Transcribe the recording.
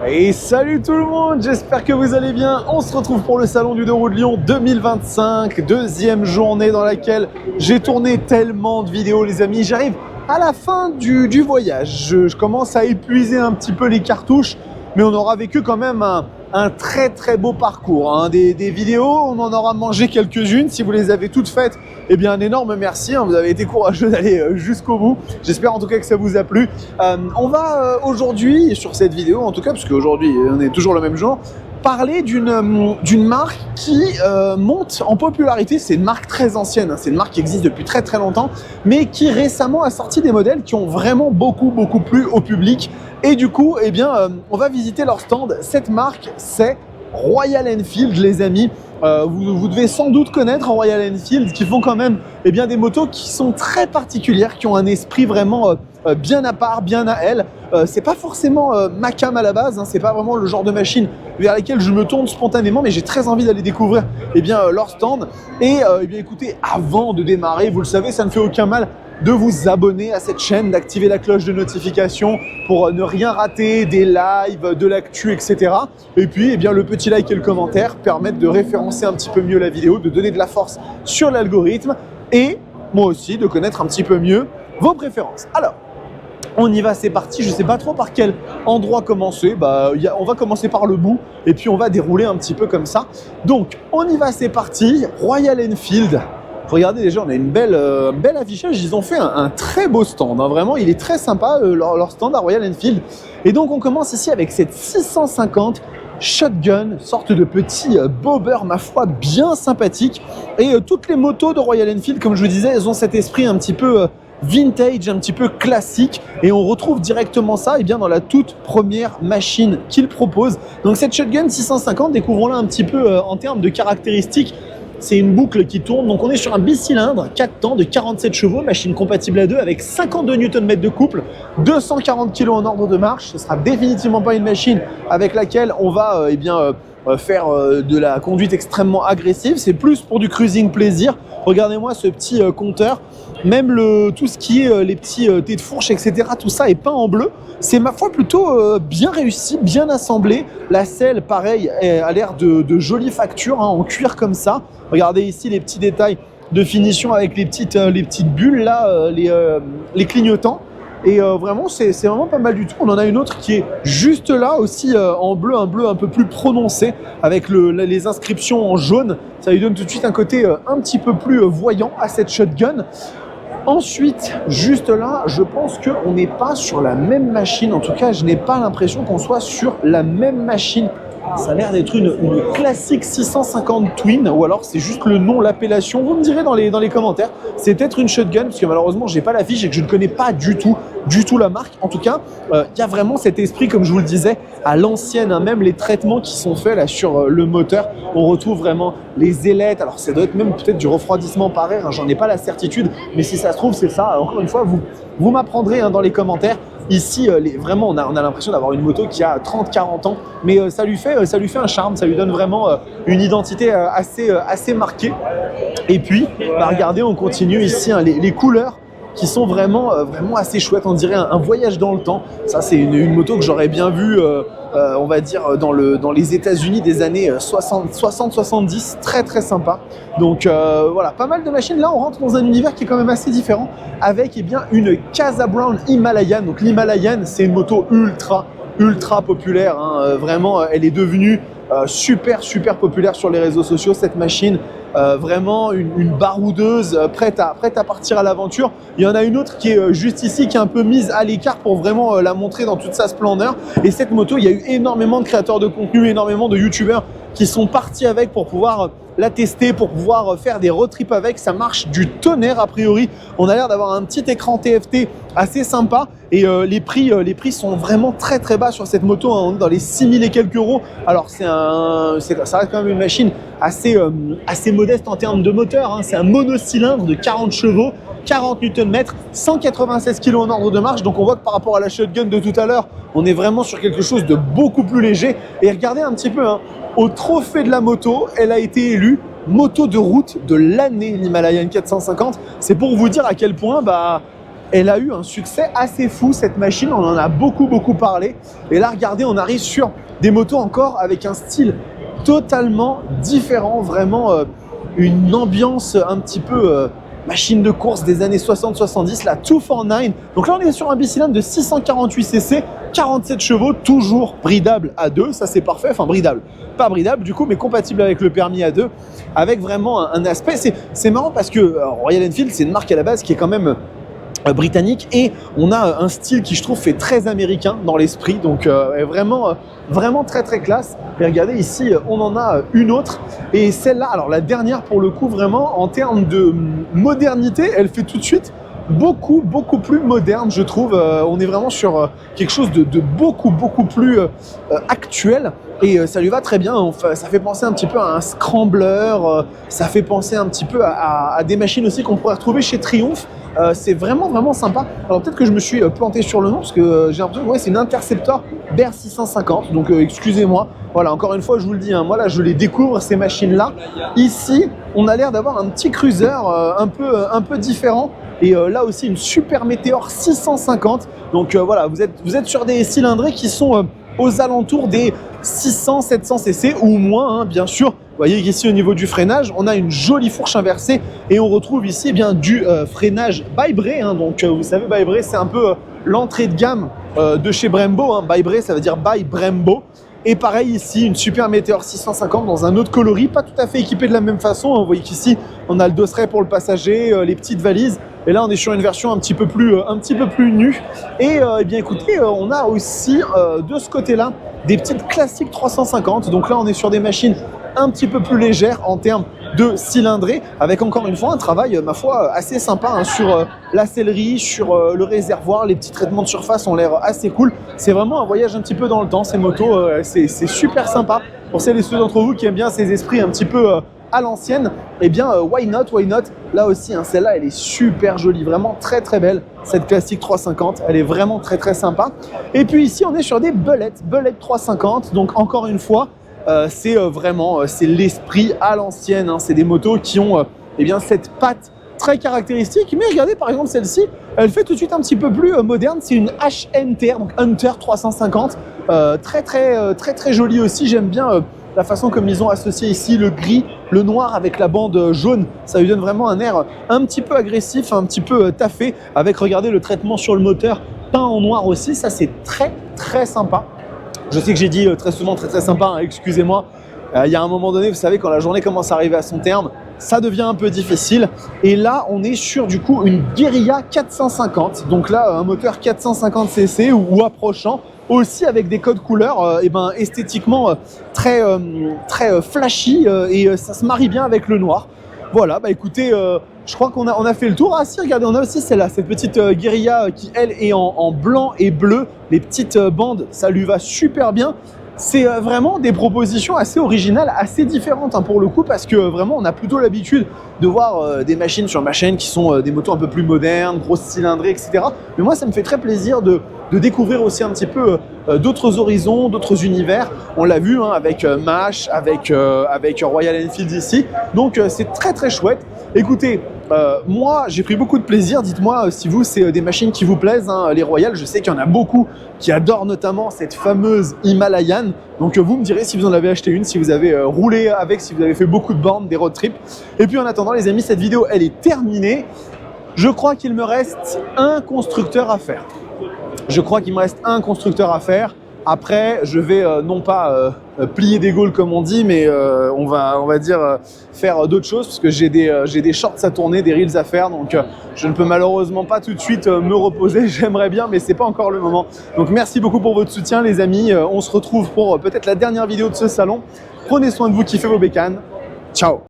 Et salut tout le monde, j'espère que vous allez bien. On se retrouve pour le Salon du 2 roues de Lyon 2025, deuxième journée dans laquelle j'ai tourné tellement de vidéos les amis. J'arrive à la fin du voyage, je commence à épuiser un petit peu les cartouches, mais on aura vécu quand même un très beau parcours, hein. Des vidéos, on en aura mangé quelques-unes. Si vous les avez toutes faites, eh bien un énorme merci, hein. Vous avez été courageux d'aller jusqu'au bout. J'espère en tout cas que ça vous a plu. On va aujourd'hui, sur cette vidéo en tout cas, parce qu'aujourd'hui on est toujours le même jour, parler d'une marque qui monte en popularité. C'est une marque très ancienne, hein. C'est une marque qui existe depuis très longtemps, mais qui récemment a sorti des modèles qui ont vraiment beaucoup plu au public. Et du coup, eh bien, on va visiter leur stand. Cette marque, c'est Royal Enfield, les amis. Vous devez sans doute connaître Royal Enfield, qui font quand même eh bien, des motos qui sont très particulières, qui ont un esprit vraiment bien à part, bien à elles. C'est pas forcément ma cam à la base, hein, c'est pas vraiment le genre de machine vers laquelle je me tourne spontanément, mais j'ai très envie d'aller découvrir eh bien, leur stand. Et eh bien, écoutez, avant de démarrer, vous le savez, ça ne fait aucun mal de vous abonner à cette chaîne, d'activer la cloche de notification pour ne rien rater des lives, de l'actu, etc. Et puis, eh bien, le petit like et le commentaire permettent de référencer un petit peu mieux la vidéo, de donner de la force sur l'algorithme et moi aussi de connaître un petit peu mieux vos préférences. Alors, on y va, c'est parti. Je ne sais pas trop par quel endroit commencer. On va commencer par le bout et puis on va dérouler un petit peu comme ça. Donc, on y va, c'est parti. Royal Enfield. Regardez déjà, on a une belle affichage. Ils ont fait un très beau stand, hein. Vraiment, il est très sympa, leur stand à Royal Enfield. Et donc, on commence ici avec cette 650 Shotgun, sorte de petit bobber, ma foi, bien sympathique. Et toutes les motos de Royal Enfield, comme je vous disais, elles ont cet esprit un petit peu vintage, un petit peu classique. Et on retrouve directement ça eh bien, dans la toute première machine qu'ils proposent. Donc, cette Shotgun 650, découvrons-la un petit peu en termes de caractéristiques. C'est une boucle qui tourne, donc on est sur un bicylindre, 4 temps de 47 chevaux, machine compatible à 2 avec 52 Nm de couple, 240 kg en ordre de marche. Ce sera définitivement pas une machine avec laquelle on va faire de la conduite extrêmement agressive. C'est plus pour du cruising plaisir. Regardez-moi ce petit compteur. Même tout ce qui est les petits thés de fourche, etc., tout ça est peint en bleu. C'est ma foi plutôt bien réussi, bien assemblé. La selle, pareil, a l'air de jolie facture, hein, en cuir comme ça. Regardez ici les petits détails de finition avec les petites bulles là, les clignotants. Et vraiment, c'est vraiment pas mal du tout. On en a une autre qui est juste là aussi en bleu, un bleu un peu plus prononcé avec les inscriptions en jaune. Ça lui donne tout de suite un côté un petit peu plus voyant à cette Shotgun. Ensuite, juste là, je pense qu'on n'est pas sur la même machine. En tout cas, je n'ai pas l'impression qu'on soit sur la même machine. Ça a l'air d'être une classique 650 Twin, ou alors c'est juste le nom, l'appellation. Vous me direz dans les commentaires. C'est peut-être une Shotgun, parce que malheureusement, j'ai pas la fiche et que je ne connais pas du tout la marque. En tout cas, il y a vraiment cet esprit, comme je vous le disais, à l'ancienne, hein. Même les traitements qui sont faits là sur le moteur, on retrouve vraiment les ailettes. Alors, ça doit être même peut-être du refroidissement par air, hein. J'en ai pas la certitude, mais si ça se trouve, c'est ça. Encore une fois, vous m'apprendrez, hein, dans les commentaires. Ici, vraiment, on a l'impression d'avoir une moto qui a 30-40 ans, mais ça lui fait un charme, ça lui donne vraiment une identité assez marquée. Et puis, regardez, on continue ici, hein, les couleurs qui sont vraiment assez chouettes. On dirait un voyage dans le temps. Ça, c'est une moto que j'aurais bien vue, on va dire, dans les États-Unis des années 60-70. Très sympa. Donc voilà, pas mal de machines. Là, on rentre dans un univers qui est quand même assez différent avec eh bien, une Casa Brown Himalayan. Donc l'Himalayan, c'est une moto ultra populaire, hein. Vraiment, elle est devenue super populaire sur les réseaux sociaux, cette machine. Vraiment une baroudeuse prête à partir à l'aventure. Il y en a une autre qui est juste ici, qui est un peu mise à l'écart pour vraiment la montrer dans toute sa splendeur. Et cette moto, il y a eu énormément de créateurs de contenu, énormément de youtubeurs qui sont partis avec pour pouvoir la tester, pour pouvoir faire des road trips avec. Ça marche du tonnerre a priori. On a l'air d'avoir un petit écran TFT assez sympa et les prix sont vraiment très bas sur cette moto, hein. On est dans les 6000 et quelques euros. Alors ça reste quand même une machine assez modeste en termes de moteur, hein. C'est un monocylindre de 40 chevaux, 40 Nm, 196 kg en ordre de marche. Donc on voit que par rapport à la Shotgun de tout à l'heure, on est vraiment sur quelque chose de beaucoup plus léger. Et regardez un petit peu, hein, au trophée de la moto, elle a été élue moto de route de l'année, l'Himalayan 450. C'est pour vous dire à quel point elle a eu un succès assez fou cette machine, on en a beaucoup parlé. Et là regardez, on arrive sur des motos encore avec un style totalement différent, vraiment une ambiance un petit peu machine de course des années 60-70, la 249. Donc là on est sur un bicylindre de 648 cc, 47 chevaux, toujours bridable à 2, ça c'est parfait, enfin bridable, pas bridable du coup, mais compatible avec le permis à 2, avec vraiment un aspect, c'est marrant parce que Royal Enfield c'est une marque à la base qui est quand même britannique et on a un style qui je trouve fait très américain dans l'esprit, donc vraiment très classe. Et regardez ici on en a une autre, et celle-là, alors la dernière pour le coup, vraiment en termes de modernité, elle fait tout de suite beaucoup plus moderne, je trouve. On est vraiment sur quelque chose de beaucoup plus actuel, et ça lui va très bien. Ça fait penser un petit peu à un scrambler, ça fait penser un petit peu à des machines aussi qu'on pourrait retrouver chez Triumph. C'est vraiment sympa. Alors peut-être que je me suis planté sur le nom, parce que j'ai l'impression que ouais, c'est une Interceptor BR 650, donc excusez-moi. Voilà, encore une fois je vous le dis, hein, moi là je les découvre ces machines là. Ici on a l'air d'avoir un petit cruiser un peu différent, et là aussi une Super Meteor 650. Donc voilà, vous êtes sur des cylindrés qui sont aux alentours des 600-700 cc ou moins, hein, bien sûr. Vous voyez qu'ici au niveau du freinage, on a une jolie fourche inversée, et on retrouve ici eh bien du freinage by Bray, hein. Donc vous savez, by Bray c'est un peu l'entrée de gamme de chez Brembo, hein. By Bray ça veut dire by Brembo. Et pareil ici, une Super Meteor 650 dans un autre coloris, pas tout à fait équipé de la même façon. Vous voyez qu'ici, on a le dosseret pour le passager, les petites valises. Et là, on est sur une version un petit peu plus nue. Et eh bien écoutez, on a aussi de ce côté-là des petites classiques 350. Donc là, on est sur des machines un petit peu plus légères en termes de cylindrée, avec encore une fois un travail, ma foi, assez sympa, hein, sur la sellerie, sur le réservoir. Les petits traitements de surface ont l'air assez cool. C'est vraiment un voyage un petit peu dans le temps, ces motos, c'est super sympa. Pour celles et ceux d'entre vous qui aiment bien ces esprits un petit peu à l'ancienne, eh bien why not. Là aussi, hein, celle-là elle est super jolie, vraiment très belle, cette classique 350, elle est vraiment très sympa. Et puis ici on est sur des Bullet 350, donc encore une fois c'est c'est l'esprit à l'ancienne, hein. C'est des motos qui ont eh bien cette patte très caractéristique. Mais regardez par exemple celle-ci, elle fait tout de suite un petit peu plus moderne. C'est une HNTR, donc Hunter 350, très jolie aussi. J'aime bien la façon comme ils ont associé ici le gris, le noir avec la bande jaune. Ça lui donne vraiment un air un petit peu agressif, un petit peu taffé, avec, regardez, le traitement sur le moteur peint en noir aussi. Ça c'est très sympa. Je sais que j'ai dit très souvent très sympa, hein, excusez-moi. Il y a un moment donné, vous savez, quand la journée commence à arriver à son terme, ça devient un peu difficile. Et là, on est sur du coup une Guerilla 450. Donc là, un moteur 450 cc ou approchant, aussi avec des codes couleurs esthétiquement très flashy, et ça se marie bien avec le noir. Voilà, bah écoutez, je crois qu'on a fait le tour. Ah si, regardez, on a aussi celle-là, cette petite Guerilla qui, elle, est en blanc et bleu. Les petites bandes, ça lui va super bien. C'est vraiment des propositions assez originales, assez différentes, hein, pour le coup, parce que vraiment, on a plutôt l'habitude de voir des machines sur ma chaîne qui sont des motos un peu plus modernes, grosses cylindrées, etc. Mais moi, ça me fait très plaisir de découvrir aussi un petit peu d'autres horizons, d'autres univers. On l'a vu, hein, avec MASH, avec Royal Enfield ici. Donc, c'est très chouette. Écoutez, moi, j'ai pris beaucoup de plaisir. Dites-moi si vous, c'est des machines qui vous plaisent, hein, les Royal. Je sais qu'il y en a beaucoup qui adorent notamment cette fameuse Himalayan. Donc, vous me direz si vous en avez acheté une, si vous avez roulé avec, si vous avez fait beaucoup de bornes, des road trips. Et puis, en attendant, les amis, cette vidéo, elle est terminée. Je crois qu'il me reste un constructeur à faire. Après, je vais non pas plier des gaules comme on dit, mais on va dire faire d'autres choses, parce que j'ai des shorts à tourner, des reels à faire, donc je ne peux malheureusement pas tout de suite me reposer. J'aimerais bien, mais c'est pas encore le moment. Donc merci beaucoup pour votre soutien, les amis. On se retrouve pour peut-être la dernière vidéo de ce salon. Prenez soin de vous, kiffez vos bécanes. Ciao.